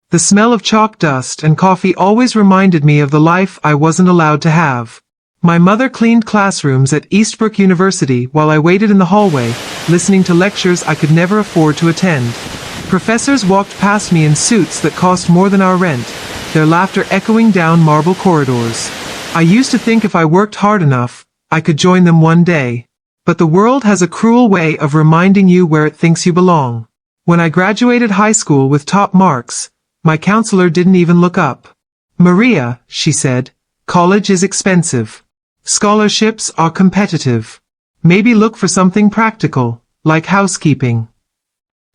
The smell of chalk dust and coffee always reminded me of the life I wasn't allowed to have. My mother cleaned classrooms at Eastbrook University while I waited in the hallway, listening to lectures I could never afford to attend. Professors walked past me in suits that cost more than our rent, their laughter echoing down marble corridors. I used to think if I worked hard enough, I could join them one day. But the world has a cruel way of reminding you where it thinks you belong. When I graduated high school with top marks, my counselor didn't even look up. "Maria," she said, "college is expensive. Scholarships are competitive. Maybe look for something practical, like housekeeping."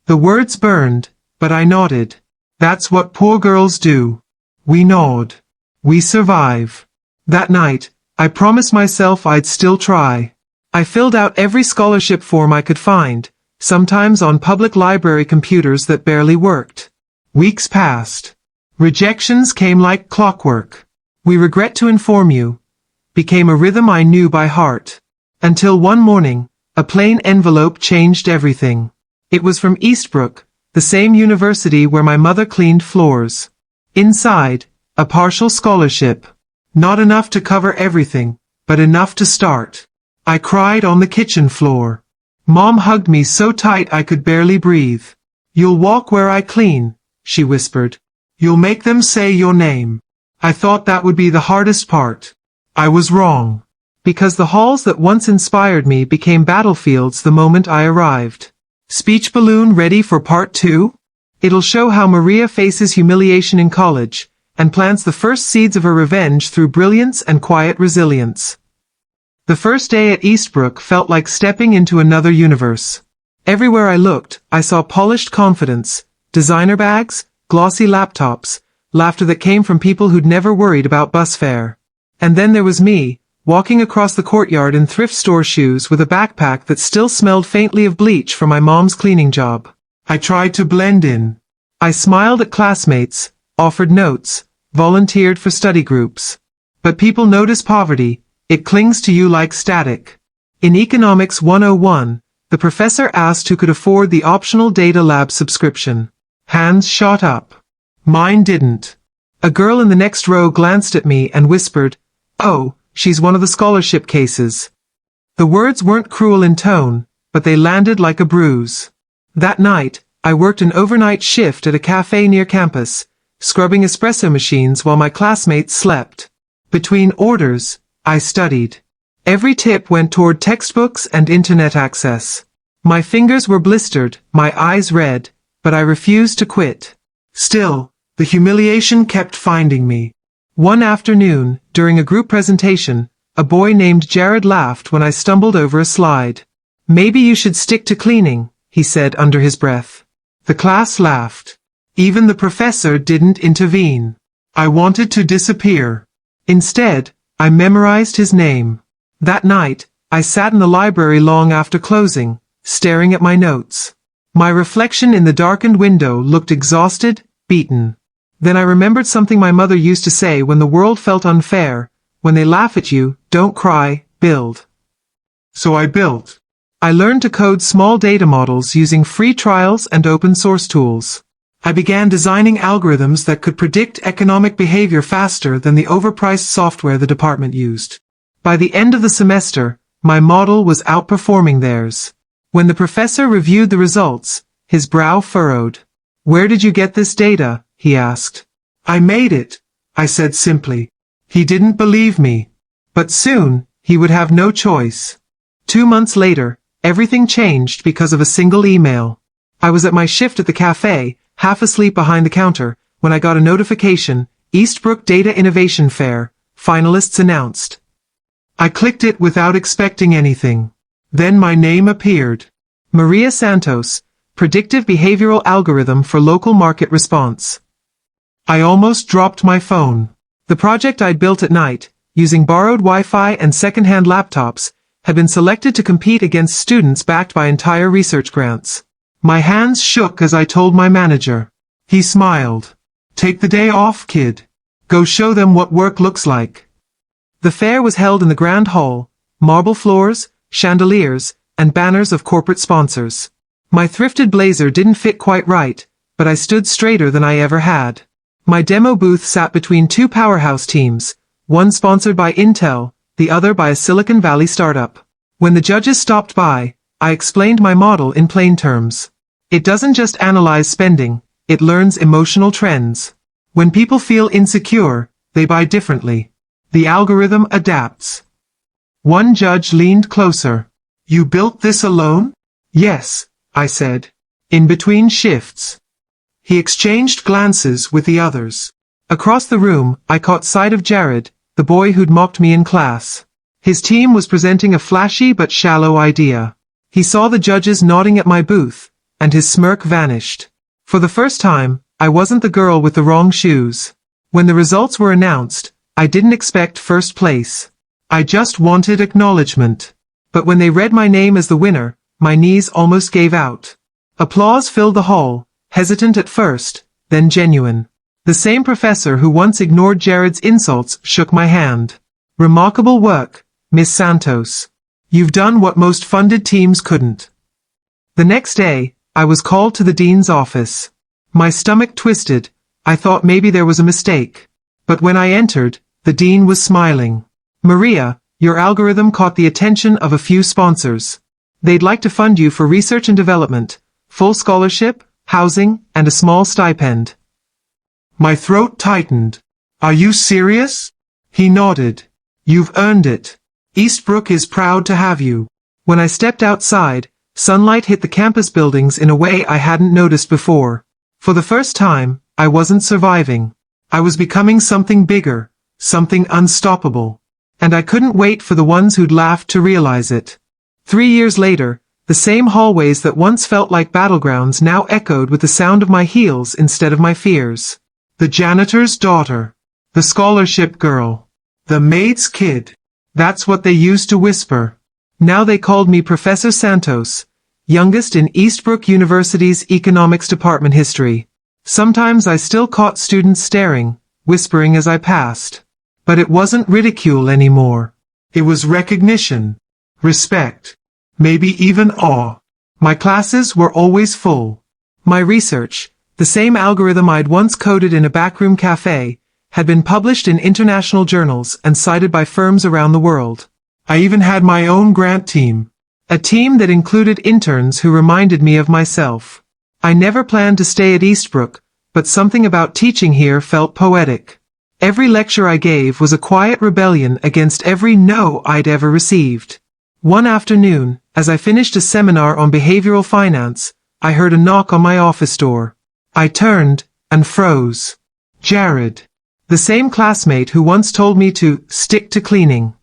The words burned, but I nodded. That's what poor girls do. We nod. We survive. That night, I promised myself I'd still try. I filled out every scholarship form I could find, sometimes on public library computers that barely worked. Weeks passed. Rejections came like clockwork. "We regret to inform you," became a rhythm I knew by heart. Until one morning, a plain envelope changed everything. It was from Eastbrook, the same university where my mother cleaned floors. Inside, a partial scholarship. Not enough to cover everything, but enough to start. I cried on the kitchen floor. Mom hugged me so tight I could barely breathe. "You'll walk where I clean," she whispered. "You'll make them say your name." I thought that would be the hardest part. I was wrong. Because the halls that once inspired me became battlefields the moment I arrived. Speech balloon ready for part 2? It'll show how Maria faces humiliation in college, and plants the first seeds of her revenge through brilliance and quiet resilience. The first day at Eastbrook felt like stepping into another universe. Everywhere I looked, I saw polished confidence, designer bags, glossy laptops, laughter that came from people who'd never worried about bus fare. And then there was me, walking across the courtyard in thrift store shoes with a backpack that still smelled faintly of bleach from my mom's cleaning job. I tried to blend in. I smiled at classmates, offered notes, volunteered for study groups. But people notice poverty, it clings to you like static. In Economics 101, the professor asked who could afford the optional data lab subscription. Hands shot up. Mine didn't. A girl in the next row glanced at me and whispered, "Oh, she's one of the scholarship cases." The words weren't cruel in tone, but they landed like a bruise. That night, I worked an overnight shift at a cafe near campus, scrubbing espresso machines while my classmates slept. Between orders, I studied. Every tip went toward textbooks and internet access. My fingers were blistered, my eyes red, but I refused to quit. Still, the humiliation kept finding me. One afternoon, during a group presentation, a boy named Jared laughed when I stumbled over a slide. "Maybe you should stick to cleaning," he said under his breath. The class laughed. Even the professor didn't intervene. I wanted to disappear. Instead, I memorized his name. That night, I sat in the library long after closing, staring at my notes. My reflection in the darkened window looked exhausted, beaten. Then I remembered something my mother used to say when the world felt unfair. When they laugh at you, don't cry, build. So I built. I learned to code small data models using free trials and open source tools. I began designing algorithms that could predict economic behavior faster than the overpriced software the department used. By the end of the semester, my model was outperforming theirs. When the professor reviewed the results, his brow furrowed. "Where did you get this data?" he asked. "I made it," I said simply. He didn't believe me. But soon, he would have no choice. 2 months later, everything changed because of a single email. I was at my shift at the cafe, half asleep behind the counter, when I got a notification, "Eastbrook Data Innovation Fair, finalists announced." I clicked it without expecting anything. Then my name appeared. Maria Santos, Predictive Behavioral Algorithm for Local Market Response. I almost dropped my phone. The project I'd built at night, using borrowed Wi-Fi and second-hand laptops, had been selected to compete against students backed by entire research grants. My hands shook as I told my manager. He smiled. "Take the day off, kid. Go show them what work looks like." The fair was held in the Grand Hall, marble floors, chandeliers, and banners of corporate sponsors. My thrifted blazer didn't fit quite right, but I stood straighter than I ever had. My demo booth sat between two powerhouse teams, one sponsored by Intel, the other by a Silicon Valley startup. When the judges stopped by, I explained my model in plain terms. It doesn't just analyze spending, it learns emotional trends. When people feel insecure, they buy differently. The algorithm adapts. One judge leaned closer. "You built this alone?" "Yes," I said. In between shifts. He exchanged glances with the others. Across the room, I caught sight of Jared, the boy who'd mocked me in class. His team was presenting a flashy but shallow idea. He saw the judges nodding at my booth, and his smirk vanished. For the first time, I wasn't the girl with the wrong shoes. When the results were announced, I didn't expect first place. I just wanted acknowledgement. But when they read my name as the winner, my knees almost gave out. Applause filled the hall, hesitant at first, then genuine. The same professor who once ignored Jared's insults shook my hand. "Remarkable work, Miss Santos. You've done what most funded teams couldn't." The next day, I was called to the dean's office. My stomach twisted. I thought maybe there was a mistake. But when I entered, the dean was smiling. "Maria, your algorithm caught the attention of a few sponsors. They'd like to fund you for research and development, full scholarship, housing, and a small stipend." My throat tightened. "Are you serious?" He nodded. "You've earned it. Eastbrook is proud to have you." When I stepped outside, sunlight hit the campus buildings in a way I hadn't noticed before. For the first time, I wasn't surviving. I was becoming something bigger, something unstoppable. And I couldn't wait for the ones who'd laughed to realize it. 3 years later, the same hallways that once felt like battlegrounds now echoed with the sound of my heels instead of my fears. The janitor's daughter. The scholarship girl. The maid's kid. That's what they used to whisper. Now they called me Professor Santos, youngest in Eastbrook University's economics department history. Sometimes I still caught students staring, whispering as I passed. But it wasn't ridicule anymore. It was recognition, respect, maybe even awe. My classes were always full. My research, the same algorithm I'd once coded in a backroom cafe, had been published in international journals and cited by firms around the world. I even had my own grant team. A team that included interns who reminded me of myself. I never planned to stay at Eastbrook, but something about teaching here felt poetic. Every lecture I gave was a quiet rebellion against every no I'd ever received. One afternoon, as I finished a seminar on behavioral finance, I heard a knock on my office door. I turned, and froze. Jared. The same classmate who once told me to stick to cleaning.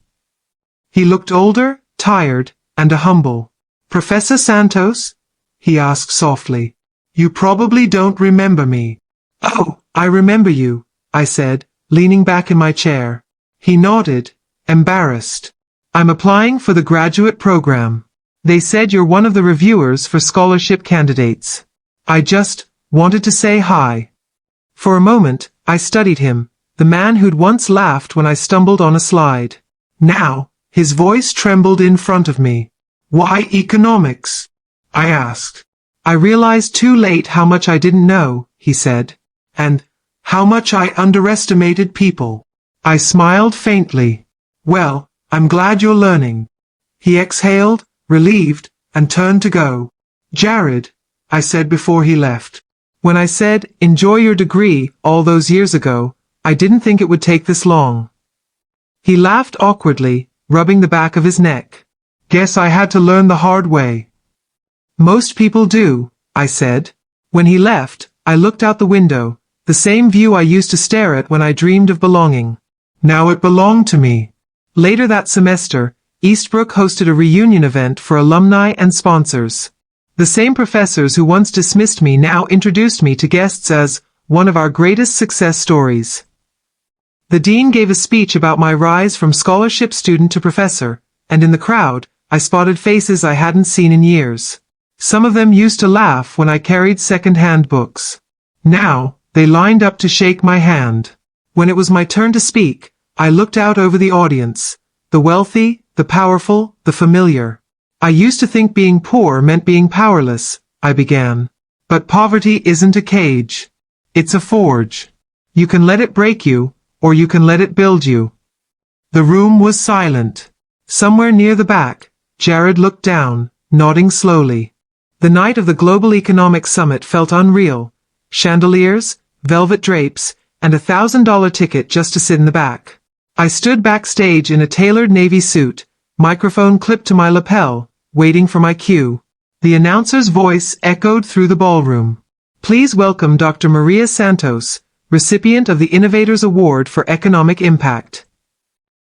He looked older, tired, and humble. "Professor Santos?" he asked softly. "You probably don't remember me." "Oh, I remember you," I said, leaning back in my chair. He nodded, embarrassed. "I'm applying for the graduate program. They said you're one of the reviewers for scholarship candidates. I just wanted to say hi." For a moment, I studied him, the man who'd once laughed when I stumbled on a slide. Now, his voice trembled in front of me. "Why economics?" I asked. "I realized too late how much I didn't know," he said. "And how much I underestimated people." I smiled faintly. "Well, I'm glad you're learning." He exhaled, relieved, and turned to go. "Jared," I said before he left. "When I said, enjoy your degree, all those years ago, I didn't think it would take this long." He laughed awkwardly, rubbing the back of his neck. "Guess I had to learn the hard way." "Most people do," I said. When he left, I looked out the window, the same view I used to stare at when I dreamed of belonging. Now it belonged to me. Later that semester, Eastbrook hosted a reunion event for alumni and sponsors. The same professors who once dismissed me now introduced me to guests as one of our greatest success stories. The dean gave a speech about my rise from scholarship student to professor, and in the crowd, I spotted faces I hadn't seen in years. Some of them used to laugh when I carried second-hand books. Now, they lined up to shake my hand. When it was my turn to speak, I looked out over the audience. The wealthy, the powerful, the familiar. "I used to think being poor meant being powerless," I began. But poverty isn't a cage. It's a forge. You can let it break you, or you can let it build you. The room was silent. Somewhere near the back, Jared looked down, nodding slowly. The night of the Global Economic Summit felt unreal. Chandeliers, velvet drapes, and $1,000 ticket just to sit in the back. I stood backstage in a tailored navy suit, microphone clipped to my lapel, waiting for my cue. The announcer's voice echoed through the ballroom. Please welcome Dr. Maria Santos, recipient of the Innovators Award for Economic Impact.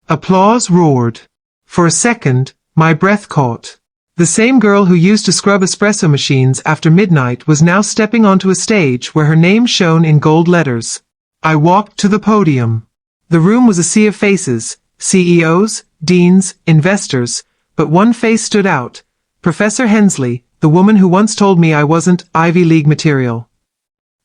Applause roared. For a second, my breath caught. The same girl who used to scrub espresso machines after midnight was now stepping onto a stage where her name shone in gold letters. I walked to the podium. The room was a sea of faces, CEOs, deans, investors, but one face stood out. Professor Hensley, the woman who once told me I wasn't Ivy League material.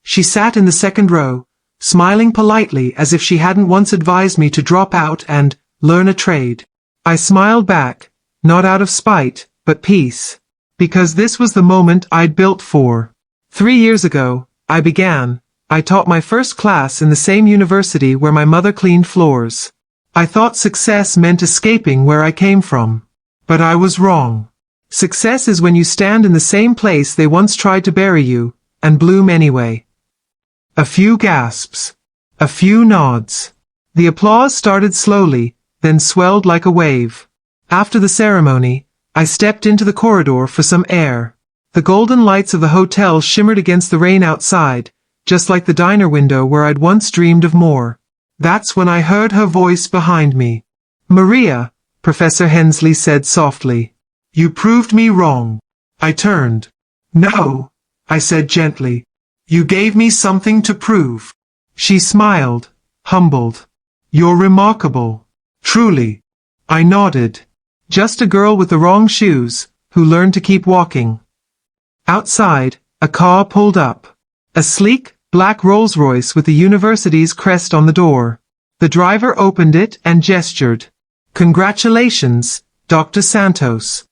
She sat in the second row, smiling politely as if she hadn't once advised me to drop out and learn a trade. I smiled back, not out of spite, but peace. Because this was the moment I'd built for. 3 years ago, I taught my first class in the same university where my mother cleaned floors. I thought success meant escaping where I came from. But I was wrong. Success is when you stand in the same place they once tried to bury you, and bloom anyway. A few gasps. A few nods. The applause started slowly, then swelled like a wave. After the ceremony, I stepped into the corridor for some air. The golden lights of the hotel shimmered against the rain outside, just like the diner window where I'd once dreamed of more. That's when I heard her voice behind me. Maria, Professor Hensley said softly. You proved me wrong. I turned. No, I said gently. You gave me something to prove. She smiled, humbled. You're remarkable. Truly. I nodded. Just a girl with the wrong shoes, who learned to keep walking. Outside, a car pulled up. A sleek, black Rolls-Royce with the university's crest on the door. The driver opened it and gestured. Congratulations, Dr. Santos.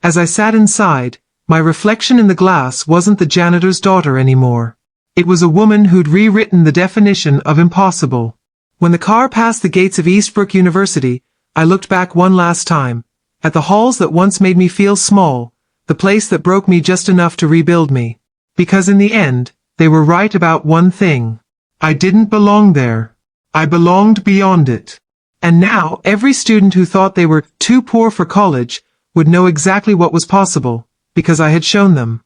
As I sat inside, my reflection in the glass wasn't the janitor's daughter anymore. It was a woman who'd rewritten the definition of impossible. When the car passed the gates of Eastbrook University, I looked back one last time, at the halls that once made me feel small, the place that broke me just enough to rebuild me. Because in the end, they were right about one thing. I didn't belong there. I belonged beyond it. And now, every student who thought they were too poor for college would know exactly what was possible, because I had shown them.